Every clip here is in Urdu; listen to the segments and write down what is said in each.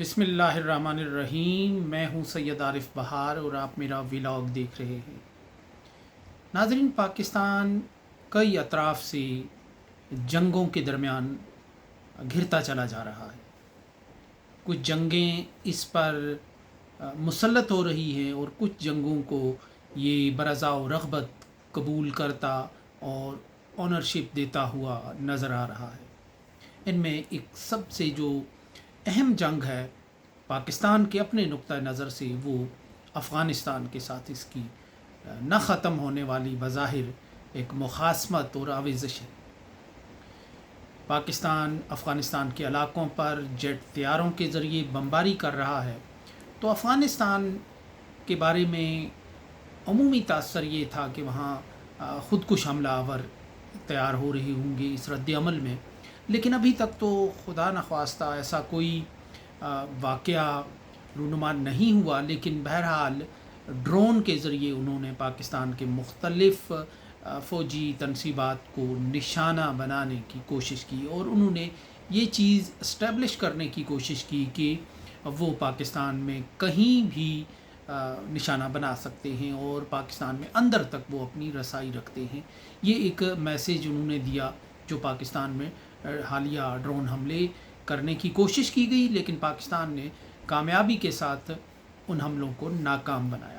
بسم اللہ الرحمن الرحیم۔ میں ہوں سید عارف بہار اور آپ میرا ولاگ دیکھ رہے ہیں۔ ناظرین، پاکستان کئی اطراف سے جنگوں کے درمیان گھرتا چلا جا رہا ہے۔ کچھ جنگیں اس پر مسلط ہو رہی ہیں اور کچھ جنگوں کو یہ برضا و رغبت قبول کرتا اور اونرشپ دیتا ہوا نظر آ رہا ہے۔ ان میں ایک سب سے جو اہم جنگ ہے پاکستان کے اپنے نقطہ نظر سے، وہ افغانستان کے ساتھ اس کی نہ ختم ہونے والی بظاہر ایک مخاصمت اور آویزش ہے۔ پاکستان افغانستان کے علاقوں پر جیٹ طیاروں کے ذریعے بمباری کر رہا ہے، تو افغانستان کے بارے میں عمومی تاثر یہ تھا کہ وہاں خود کش حملہ آور تیار ہو رہے ہوں گے اس رد عمل میں، لیکن ابھی تک تو خدا نخواستہ ایسا کوئی واقعہ رونما نہیں ہوا۔ لیکن بہرحال ڈرون کے ذریعے انہوں نے پاکستان کے مختلف فوجی تنصیبات کو نشانہ بنانے کی کوشش کی، اور انہوں نے یہ چیز اسٹیبلش کرنے کی کوشش کی کہ وہ پاکستان میں کہیں بھی نشانہ بنا سکتے ہیں اور پاکستان میں اندر تک وہ اپنی رسائی رکھتے ہیں۔ یہ ایک میسیج انہوں نے دیا جو پاکستان میں حالیہ ڈرون حملے کرنے کی کوشش کی گئی، لیکن پاکستان نے کامیابی کے ساتھ ان حملوں کو ناکام بنایا۔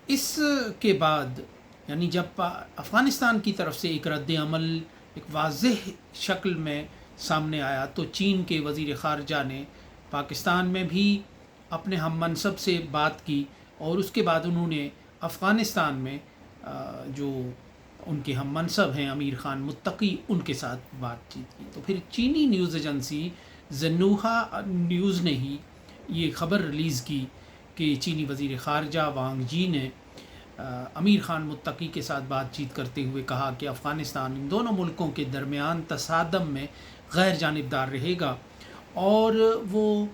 اس کے بعد یعنی جب افغانستان کی طرف سے ایک رد عمل ایک واضح شکل میں سامنے آیا، تو چین کے وزیر خارجہ نے پاکستان میں بھی اپنے ہم منصب سے بات کی، اور اس کے بعد انہوں نے افغانستان میں جو ان کے ہم منصب ہیں امیر خان متقی، ان کے ساتھ بات چیت کی۔ تو پھر چینی نیوز ایجنسی زنہوا نیوز نے ہی یہ خبر ریلیز کی کہ چینی وزیر خارجہ وانگ جی نے امیر خان متقی کے ساتھ بات چیت کرتے ہوئے کہا کہ افغانستان ان دونوں ملکوں کے درمیان تصادم میں غیر جانبدار رہے گا، اور وہ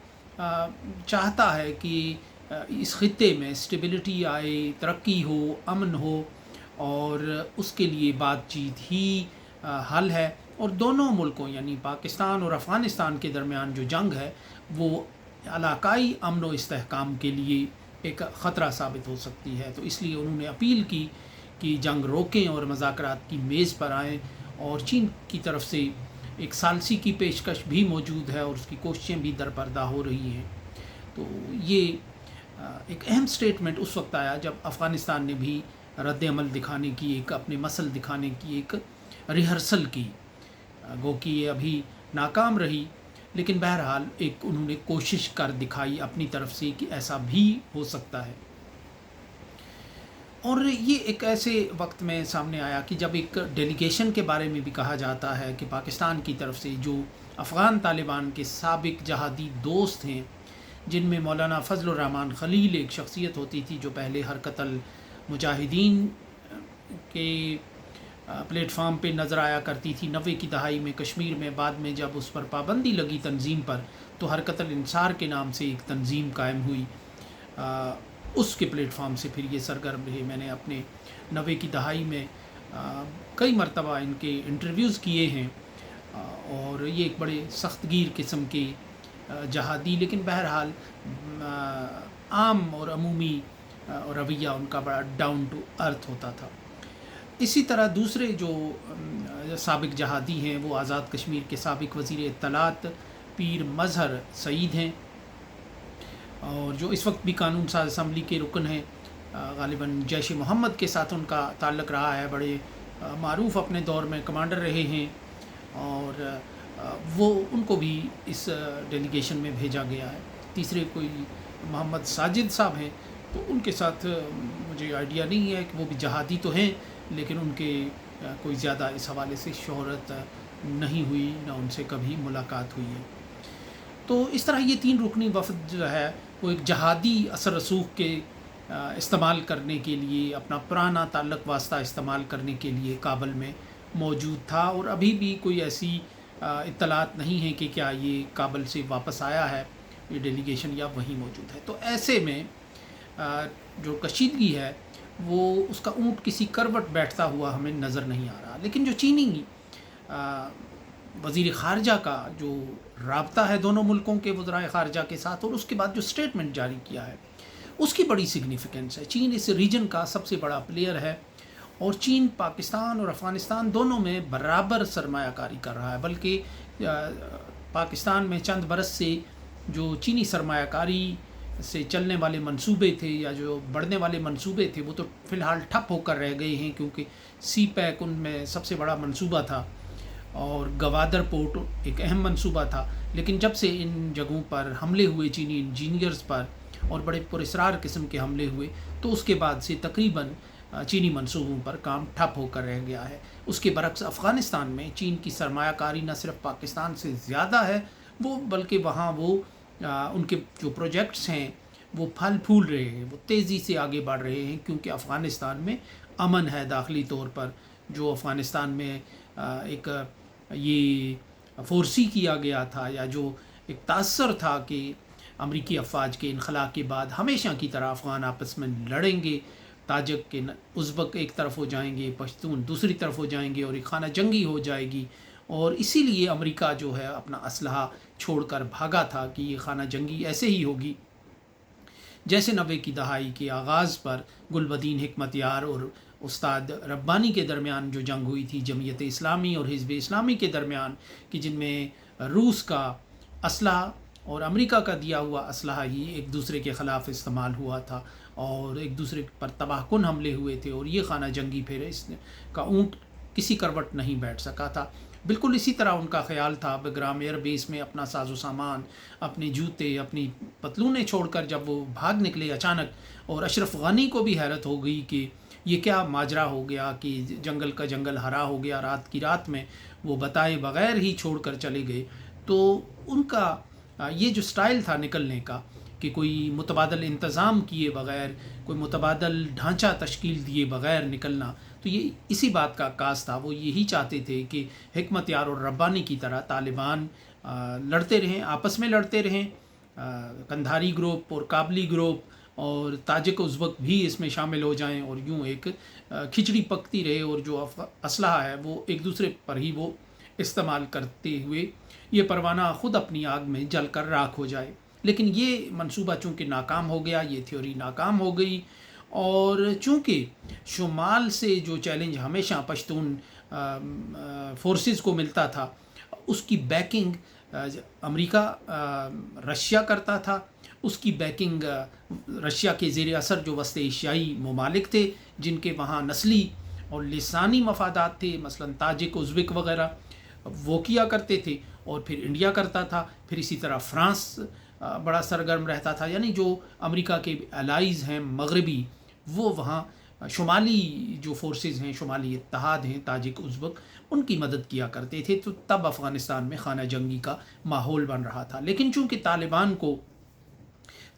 چاہتا ہے کہ اس خطے میں اسٹیبلٹی آئے، ترقی ہو، امن ہو، اور اس کے لیے بات چیت ہی حل ہے۔ اور دونوں ملکوں یعنی پاکستان اور افغانستان کے درمیان جو جنگ ہے وہ علاقائی امن و استحکام کے لیے ایک خطرہ ثابت ہو سکتی ہے۔ تو اس لیے انہوں نے اپیل کی کہ جنگ روکیں اور مذاکرات کی میز پر آئیں، اور چین کی طرف سے ایک ثالثی کی پیشکش بھی موجود ہے اور اس کی کوششیں بھی درپردہ ہو رہی ہیں۔ تو یہ ایک اہم سٹیٹمنٹ اس وقت آیا جب افغانستان نے بھی رد عمل دکھانے کی، ایک اپنے مسل دکھانے کی ایک ریہرسل کی، گو کہ یہ ابھی ناکام رہی، لیکن بہرحال ایک انہوں نے کوشش کر دکھائی اپنی طرف سے کہ ایسا بھی ہو سکتا ہے۔ اور یہ ایک ایسے وقت میں سامنے آیا کہ جب ایک ڈیلیگیشن کے بارے میں بھی کہا جاتا ہے کہ پاکستان کی طرف سے جو افغان طالبان کے سابق جہادی دوست ہیں، جن میں مولانا فضل الرحمن خلیل ایک شخصیت ہوتی تھی جو پہلے حرکت المجاہدین کے پلیٹ فارم پہ نظر آیا کرتی تھی 90 کی دہائی میں کشمیر میں، بعد میں جب اس پر پابندی لگی تنظیم پر تو حرکت الانصار کے نام سے ایک تنظیم قائم ہوئی، اس کے پلیٹ فارم سے پھر یہ سرگرم رہے۔ میں نے اپنے 90 کی دہائی میں کئی مرتبہ ان کے انٹرویوز کیے ہیں، اور یہ ایک بڑے سخت گیر قسم کے جہادی، لیکن بہرحال عام اور عمومی رویہ ان کا بڑا ڈاؤن ٹو ارتھ ہوتا تھا۔ اسی طرح دوسرے جو سابق جہادی ہیں وہ آزاد کشمیر کے سابق وزیر اطلاعات پیر مظہر سعید ہیں، اور جو اس وقت بھی قانون ساز اسمبلی کے رکن ہیں۔ غالباً جیش محمد کے ساتھ ان کا تعلق رہا ہے، بڑے معروف اپنے دور میں کمانڈر رہے ہیں، اور وہ ان کو بھی اس ڈیلیگیشن میں بھیجا گیا ہے۔ تیسرے کوئی محمد ساجد صاحب ہیں، تو ان کے ساتھ مجھے آئیڈیا نہیں ہے کہ وہ بھی جہادی تو ہیں، لیکن ان کے کوئی زیادہ اس حوالے سے شہرت نہیں ہوئی، نہ ان سے کبھی ملاقات ہوئی ہے۔ تو اس طرح یہ 3 رکنی وفد جو ہے وہ ایک جہادی اثر رسوخ کے استعمال کرنے کے لیے، اپنا پرانا تعلق واسطہ استعمال کرنے کے لیے کابل میں موجود تھا، اور ابھی بھی کوئی ایسی اطلاعات نہیں ہیں کہ کیا یہ کابل سے واپس آیا ہے یہ ڈیلیگیشن یا وہیں موجود ہے۔ تو ایسے میں جو کشیدگی ہے وہ اس کا اونٹ کسی کروٹ بیٹھتا ہوا ہمیں نظر نہیں آ رہا، لیکن جو چینی وزیر خارجہ کا جو رابطہ ہے دونوں ملکوں کے وزرائے خارجہ کے ساتھ، اور اس کے بعد جو سٹیٹمنٹ جاری کیا ہے اس کی بڑی سگنیفیکنس ہے۔ چین اس ریجن کا سب سے بڑا پلیئر ہے، اور چین پاکستان اور افغانستان دونوں میں برابر سرمایہ کاری کر رہا ہے، بلکہ پاکستان میں چند برس سے جو چینی سرمایہ کاری سے چلنے والے منصوبے تھے یا جو بڑھنے والے منصوبے تھے وہ تو فی الحال ٹھپ ہو کر رہ گئے ہیں، کیونکہ سی پیک ان میں سب سے بڑا منصوبہ تھا اور گوادر پورٹ ایک اہم منصوبہ تھا۔ لیکن جب سے ان جگہوں پر حملے ہوئے چینی انجینئرز پر، اور بڑے پراسرار قسم کے حملے ہوئے، تو اس کے بعد سے تقریباً چینی منصوبوں پر کام ٹھپ ہو کر رہ گیا ہے۔ اس کے برعکس افغانستان میں چین کی سرمایہ کاری نہ صرف پاکستان سے زیادہ ہے، وہ بلکہ وہاں وہ ان کے جو پروجیکٹس ہیں وہ پھل پھول رہے ہیں، وہ تیزی سے آگے بڑھ رہے ہیں، کیونکہ افغانستان میں امن ہے داخلی طور پر۔ جو افغانستان میں ایک یہ فورسی کیا گیا تھا، یا جو ایک تاثر تھا کہ امریکی افواج کے انخلا کے بعد ہمیشہ کی طرح افغان آپس میں لڑیں گے، تاجک کے ازبک ایک طرف ہو جائیں گے، پشتون دوسری طرف ہو جائیں گے، اور ایک خانہ جنگی ہو جائے گی، اور اسی لیے امریکہ جو ہے اپنا اسلحہ چھوڑ کر بھاگا تھا کہ یہ خانہ جنگی ایسے ہی ہوگی جیسے 90 کی دہائی کے آغاز پر گلبدین حکمت یار اور استاد ربانی کے درمیان جو جنگ ہوئی تھی، جمعیت اسلامی اور حزب اسلامی کے درمیان، کہ جن میں روس کا اسلحہ اور امریکہ کا دیا ہوا اسلحہ ہی ایک دوسرے کے خلاف استعمال ہوا تھا، اور ایک دوسرے پر تباہ کن حملے ہوئے تھے، اور یہ خانہ جنگی پھر اس کا اونٹ کسی کروٹ نہیں بیٹھ سکا تھا۔ بالکل اسی طرح ان کا خیال تھا بگرام ایئر بیس میں اپنا ساز و سامان، اپنے جوتے، اپنی پتلونیں چھوڑ کر جب وہ بھاگ نکلے اچانک، اور اشرف غنی کو بھی حیرت ہو گئی کہ یہ کیا ماجرا ہو گیا کہ جنگل کا جنگل ہرا ہو گیا رات کی رات میں، وہ بتائے بغیر ہی چھوڑ کر چلے گئے۔ تو ان کا یہ جو سٹائل تھا نکلنے کا، کہ کوئی متبادل انتظام کیے بغیر، کوئی متبادل ڈھانچہ تشکیل دیے بغیر نکلنا، تو یہ اسی بات کا عکاس تھا۔ وہ یہی چاہتے تھے کہ حکمت یار اور ربانی کی طرح طالبان لڑتے رہیں، آپس میں لڑتے رہیں، قندھاری گروپ اور کابلی گروپ اور تاجک ازبک بھی اس میں شامل ہو جائیں، اور یوں ایک کھچڑی پکتی رہے، اور جو اسلحہ ہے وہ ایک دوسرے پر ہی وہ استعمال کرتے ہوئے یہ پروانہ خود اپنی آگ میں جل کر راکھ ہو جائے۔ لیکن یہ منصوبہ چونکہ ناکام ہو گیا، یہ تھیوری ناکام ہو گئی، اور چونکہ شمال سے جو چیلنج ہمیشہ پشتون فورسز کو ملتا تھا، اس کی بیکنگ امریکہ رشیا کرتا تھا، اس کی بیکنگ رشیا کے زیر اثر جو وسط ایشیائی ممالک تھے جن کے وہاں نسلی اور لسانی مفادات تھے، مثلا تاجک ازبک وغیرہ، وہ کیا کرتے تھے، اور پھر انڈیا کرتا تھا، پھر اسی طرح فرانس بڑا سرگرم رہتا تھا۔ یعنی جو امریکہ کے الائیز ہیں مغربی، وہ وہاں شمالی جو فورسز ہیں، شمالی اتحاد ہیں تاجک ازبک، ان کی مدد کیا کرتے تھے۔ تو تب افغانستان میں خانہ جنگی کا ماحول بن رہا تھا۔ لیکن چونکہ طالبان کو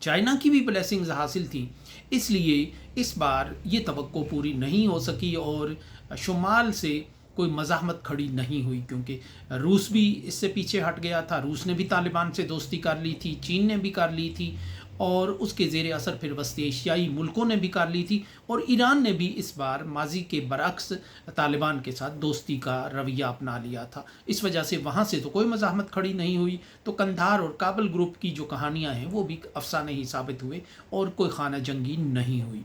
چائنا کی بھی بلیسنگز حاصل تھیں، اس لیے اس بار یہ توقع پوری نہیں ہو سکی، اور شمال سے کوئی مزاحمت کھڑی نہیں ہوئی، کیونکہ روس بھی اس سے پیچھے ہٹ گیا تھا۔ روس نے بھی طالبان سے دوستی کر لی تھی، چین نے بھی کر لی تھی، اور اس کے زیر اثر پھر وسط ایشیائی ملکوں نے بھی کر لی تھی، اور ایران نے بھی اس بار ماضی کے برعکس طالبان کے ساتھ دوستی کا رویہ اپنا لیا تھا۔ اس وجہ سے وہاں سے تو کوئی مزاحمت کھڑی نہیں ہوئی۔ تو قندھار اور کابل گروپ کی جو کہانیاں ہیں وہ بھی افسانہ ہی ثابت ہوئے، اور کوئی خانہ جنگی نہیں ہوئی۔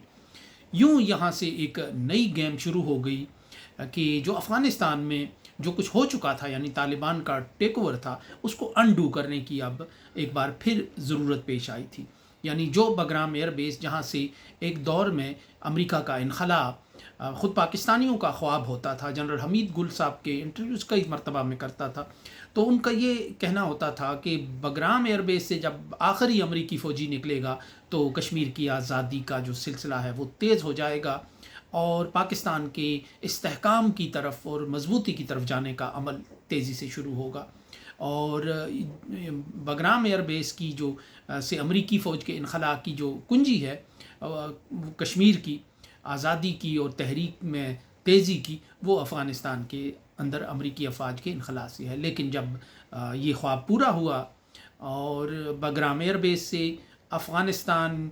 یوں یہاں سے ایک نئی گیم شروع ہو گئی کہ جو افغانستان میں جو کچھ ہو چکا تھا، یعنی طالبان کا ٹیک اوور تھا، اس کو انڈو کرنے کی اب ایک بار پھر ضرورت پیش آئی تھی۔ یعنی جو بگرام ایئر بیس جہاں سے ایک دور میں امریکہ کا انخلا خود پاکستانیوں کا خواب ہوتا تھا، جنرل حمید گل صاحب کے انٹرویوز کئی مرتبہ میں کرتا تھا، تو ان کا یہ کہنا ہوتا تھا کہ بگرام ایئر بیس سے جب آخری امریکی فوجی نکلے گا تو کشمیر کی آزادی کا جو سلسلہ ہے وہ تیز ہو جائے گا، اور پاکستان کے استحکام کی طرف اور مضبوطی کی طرف جانے کا عمل تیزی سے شروع ہوگا۔ اور بگرام ایئر بیس کی جو سے امریکی فوج کے انخلا کی جو کنجی ہے، کشمیر کی آزادی کی اور تحریک میں تیزی کی، وہ افغانستان کے اندر امریکی افواج کے انخلا سے ہے۔ لیکن جب یہ خواب پورا ہوا اور بگرام ایئر بیس سے افغانستان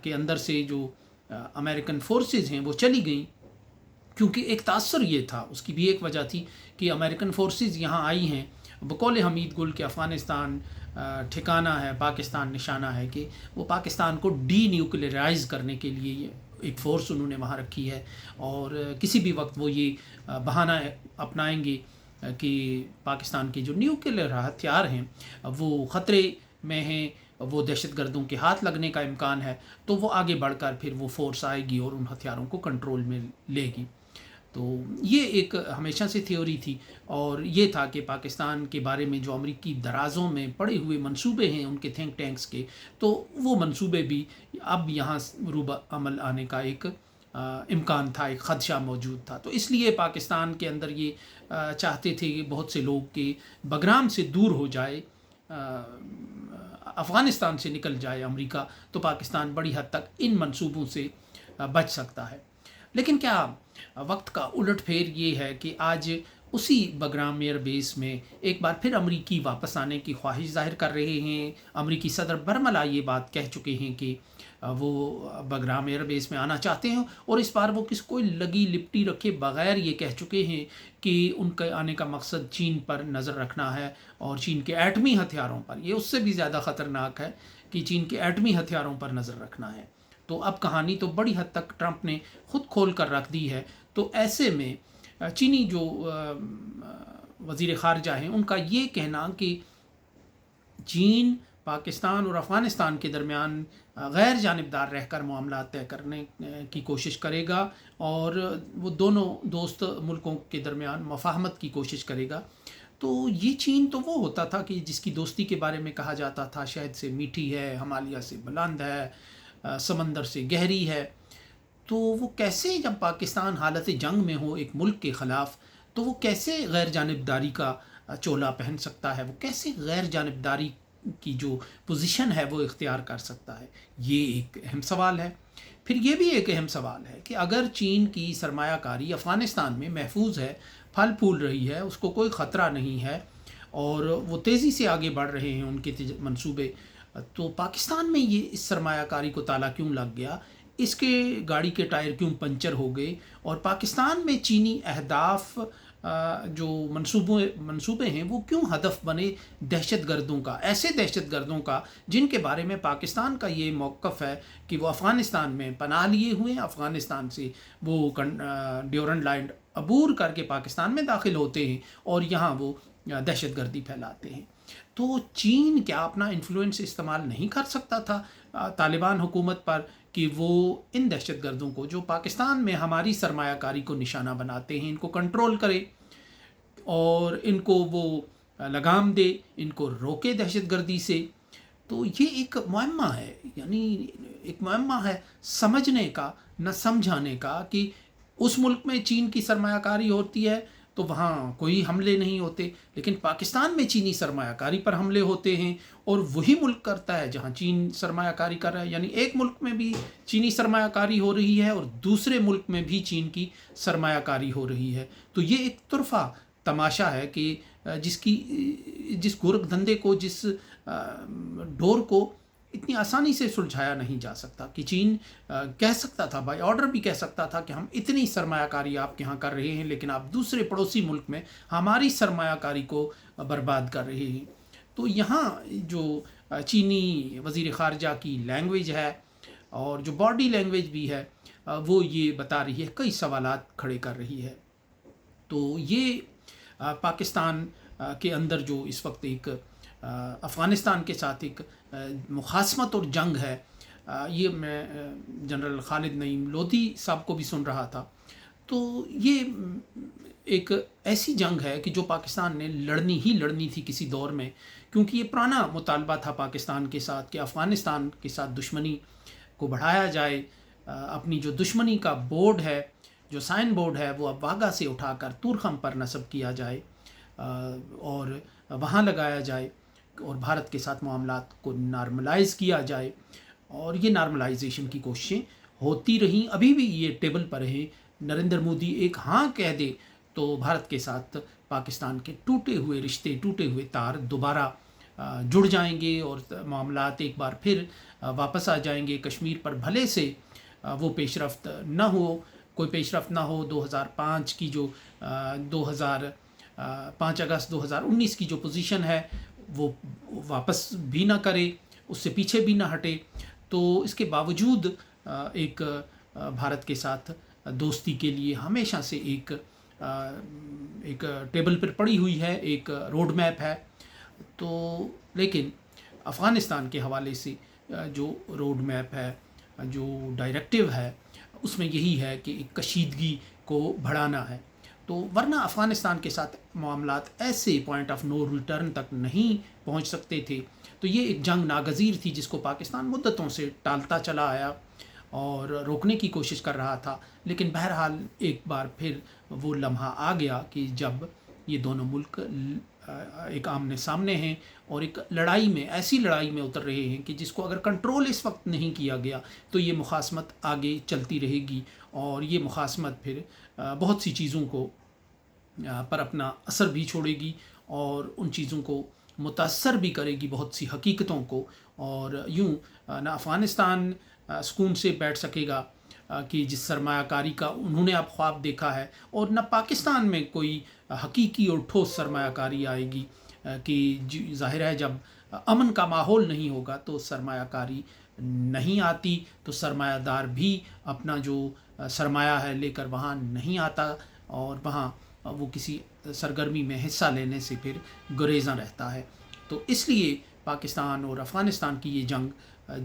کے اندر سے جو امریکن فورسز ہیں وہ چلی گئیں، کیونکہ ایک تاثر یہ تھا، اس کی بھی ایک وجہ تھی کہ امریکن فورسز یہاں آئی ہیں بقول حمید گل کہ افغانستان ٹھکانہ ہے، پاکستان نشانہ ہے، کہ وہ پاکستان کو ڈی نیوکلیئرائز کرنے کے لیے یہ ایک فورس انہوں نے وہاں رکھی ہے، اور کسی بھی وقت وہ یہ بہانہ اپنائیں گے کہ پاکستان کے جو نیوکلیئر ہتھیار ہیں وہ خطرے میں ہیں، وہ دہشت گردوں کے ہاتھ لگنے کا امکان ہے، تو وہ آگے بڑھ کر پھر وہ فورس آئے گی اور ان ہتھیاروں کو کنٹرول میں لے گی۔ تو یہ ایک ہمیشہ سے تھیوری تھی، اور یہ تھا کہ پاکستان کے بارے میں جو امریکی درازوں میں پڑے ہوئے منصوبے ہیں ان کے تھنک ٹینکس کے، تو وہ منصوبے بھی اب یہاں روبہ عمل آنے کا ایک امکان تھا، ایک خدشہ موجود تھا۔ تو اس لیے پاکستان کے اندر یہ چاہتے تھے کہ بہت سے لوگ کہ بگرام سے دور ہو جائے، افغانستان سے نکل جائے امریکہ، تو پاکستان بڑی حد تک ان منصوبوں سے بچ سکتا ہے۔ لیکن کیا وقت کا الٹ پھیر یہ ہے کہ آج اسی بگرام ایئر بیس میں ایک بار پھر امریکی واپس آنے کی خواہش ظاہر کر رہے ہیں۔ امریکی صدر برملا یہ بات کہہ چکے ہیں کہ وہ بگرام ایئر بیس میں آنا چاہتے ہیں، اور اس بار وہ کوئی لگی لپٹی رکھے بغیر یہ کہہ چکے ہیں کہ ان کے آنے کا مقصد چین پر نظر رکھنا ہے، اور چین کے ایٹمی ہتھیاروں پر، یہ اس سے بھی زیادہ خطرناک ہے کہ چین کے ایٹمی ہتھیاروں پر نظر رکھنا ہے۔ تو اب کہانی تو بڑی حد تک ٹرمپ نے خود کھول کر رکھ دی ہے۔ تو ایسے میں چینی جو وزیر خارجہ ہیں ان کا یہ کہنا کہ چین پاکستان اور افغانستان کے درمیان غیر جانبدار رہ کر معاملات طے کرنے کی کوشش کرے گا، اور وہ دونوں دوست ملکوں کے درمیان مفاہمت کی کوشش کرے گا۔ تو یہ چین تو وہ ہوتا تھا کہ جس کی دوستی کے بارے میں کہا جاتا تھا شہد سے میٹھی ہے، ہمالیہ سے بلند ہے، سمندر سے گہری ہے۔ تو وہ کیسے، جب پاکستان حالت جنگ میں ہو ایک ملک کے خلاف، تو وہ کیسے غیر جانبداری کا چولا پہن سکتا ہے، وہ کیسے غیر جانبداری کی جو پوزیشن ہے وہ اختیار کر سکتا ہے؟ یہ ایک اہم سوال ہے۔ پھر یہ بھی ایک اہم سوال ہے کہ اگر چین کی سرمایہ کاری افغانستان میں محفوظ ہے، پھل پھول رہی ہے، اس کو کوئی خطرہ نہیں ہے، اور وہ تیزی سے آگے بڑھ رہے ہیں ان کے منصوبے، تو پاکستان میں یہ اس سرمایہ کاری کو تالا کیوں لگ گیا؟ اس کے گاڑی کے ٹائر کیوں پنچر ہو گئے؟ اور پاکستان میں چینی اہداف جو منصوبے ہیں وہ کیوں ہدف بنے دہشت گردوں کا، ایسے دہشت گردوں کا جن کے بارے میں پاکستان کا یہ موقف ہے کہ وہ افغانستان میں پناہ لیے ہوئے ہیں، افغانستان سے وہ ڈیورنڈ لائن عبور کر کے پاکستان میں داخل ہوتے ہیں اور یہاں وہ دہشت گردی پھیلاتے ہیں۔ تو چین کیا اپنا انفلوئنس استعمال نہیں کر سکتا تھا طالبان حکومت پر کہ وہ ان دہشت گردوں کو جو پاکستان میں ہماری سرمایہ کاری کو نشانہ بناتے ہیں ان کو کنٹرول کرے، اور ان کو وہ لگام دے، ان کو روکے دہشت گردی سے؟ تو یہ ایک معمہ ہے، یعنی ایک معمہ ہے سمجھنے کا، نہ سمجھانے کا، کہ اس ملک میں چین کی سرمایہ کاری ہوتی ہے تو وہاں کوئی حملے نہیں ہوتے، لیکن پاکستان میں چینی سرمایہ کاری پر حملے ہوتے ہیں، اور وہی ملک کرتا ہے جہاں چین سرمایہ کاری کر رہا ہے۔ یعنی ایک ملک میں بھی چینی سرمایہ کاری ہو رہی ہے اور دوسرے ملک میں بھی چین کی سرمایہ کاری ہو رہی ہے۔ تو یہ ایک طرفہ تماشا ہے کہ جس گورکھ دھندے کو، جس ڈور کو اتنی آسانی سے سلجھایا نہیں جا سکتا، کہ چین کہہ سکتا تھا، بائی آرڈر بھی کہہ سکتا تھا کہ ہم اتنی سرمایہ کاری آپ کے ہاں کر رہے ہیں، لیکن آپ دوسرے پڑوسی ملک میں ہماری سرمایہ کاری کو برباد کر رہے ہیں۔ تو یہاں جو چینی وزیر خارجہ کی لینگویج ہے اور جو باڈی لینگویج بھی ہے وہ یہ بتا رہی ہے، کئی سوالات کھڑے کر رہی ہے۔ تو یہ پاکستان کے اندر جو اس وقت ایک افغانستان کے ساتھ ایک مخاصمت اور جنگ ہے، یہ میں جنرل خالد نعیم لودھی صاحب کو بھی سن رہا تھا، تو یہ ایک ایسی جنگ ہے کہ جو پاکستان نے لڑنی تھی کسی دور میں، کیونکہ یہ پرانا مطالبہ تھا پاکستان کے ساتھ کہ افغانستان کے ساتھ دشمنی کو بڑھایا جائے، اپنی جو دشمنی کا بورڈ ہے، جو سائن بورڈ ہے، وہ اب واگا سے اٹھا کر تورخم پر نصب کیا جائے اور وہاں لگایا جائے، اور بھارت کے ساتھ معاملات کو نارملائز کیا جائے، اور یہ نارملائزیشن کی کوششیں ہوتی رہیں، ابھی بھی یہ ٹیبل پر ہیں۔ نریندر مودی ایک ہاں کہہ دے تو بھارت کے ساتھ پاکستان کے ٹوٹے ہوئے رشتے، ٹوٹے ہوئے تار دوبارہ جڑ جائیں گے، اور معاملات ایک بار پھر واپس آ جائیں گے۔ کشمیر پر بھلے سے وہ پیش رفت نہ ہو، کوئی پیش رفت نہ ہو. 2005 کی جو 5 اگست 2019 کی جو پوزیشن ہے وہ واپس بھی نہ کرے, اس سے پیچھے بھی نہ ہٹے. تو اس کے باوجود ایک بھارت کے ساتھ دوستی کے لیے ہمیشہ سے ایک ٹیبل پر پڑی ہوئی ہے, ایک روڈ میپ ہے. تو لیکن افغانستان کے حوالے سے جو روڈ میپ ہے, جو ڈائریکٹیو ہے, اس میں یہی ہے کہ ایک کشیدگی کو بڑھانا ہے. تو ورنہ افغانستان کے ساتھ معاملات ایسے پوائنٹ آف نو ریٹرن تک نہیں پہنچ سکتے تھے. تو یہ ایک جنگ ناگزیر تھی جس کو پاکستان مدتوں سے ٹالتا چلا آیا اور روکنے کی کوشش کر رہا تھا. لیکن بہرحال ایک بار پھر وہ لمحہ آ گیا کہ جب یہ دونوں ملک ایک آمنے سامنے ہیں اور ایک لڑائی میں, ایسی لڑائی میں اتر رہے ہیں کہ جس کو اگر کنٹرول اس وقت نہیں کیا گیا تو یہ مخاصمت آگے چلتی رہے گی, اور یہ مخاصمت پھر بہت سی چیزوں کو پر اپنا اثر بھی چھوڑے گی اور ان چیزوں کو متاثر بھی کرے گی, بہت سی حقیقتوں کو. اور یوں نہ افغانستان سکون سے بیٹھ سکے گا کہ جس سرمایہ کاری کا انہوں نے اب خواب دیکھا ہے, اور نہ پاکستان میں کوئی حقیقی اور ٹھوس سرمایہ کاری آئے گی کہ ظاہر ہے جب امن کا ماحول نہیں ہوگا تو سرمایہ کاری نہیں آتی, تو سرمایہ دار بھی اپنا جو سرمایہ ہے لے کر وہاں نہیں آتا, اور وہاں وہ کسی سرگرمی میں حصہ لینے سے پھر گریزاں رہتا ہے. تو اس لیے پاکستان اور افغانستان کی یہ جنگ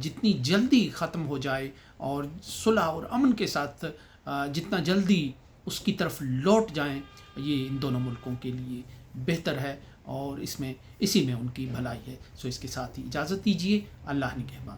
جتنی جلدی ختم ہو جائے اور صلح اور امن کے ساتھ جتنا جلدی اس کی طرف لوٹ جائیں, یہ ان دونوں ملکوں کے لیے بہتر ہے, اور اسی میں ان کی بھلائی ہے. سو اس کے ساتھ ہی اجازت دیجیے. اللہ نگہبان.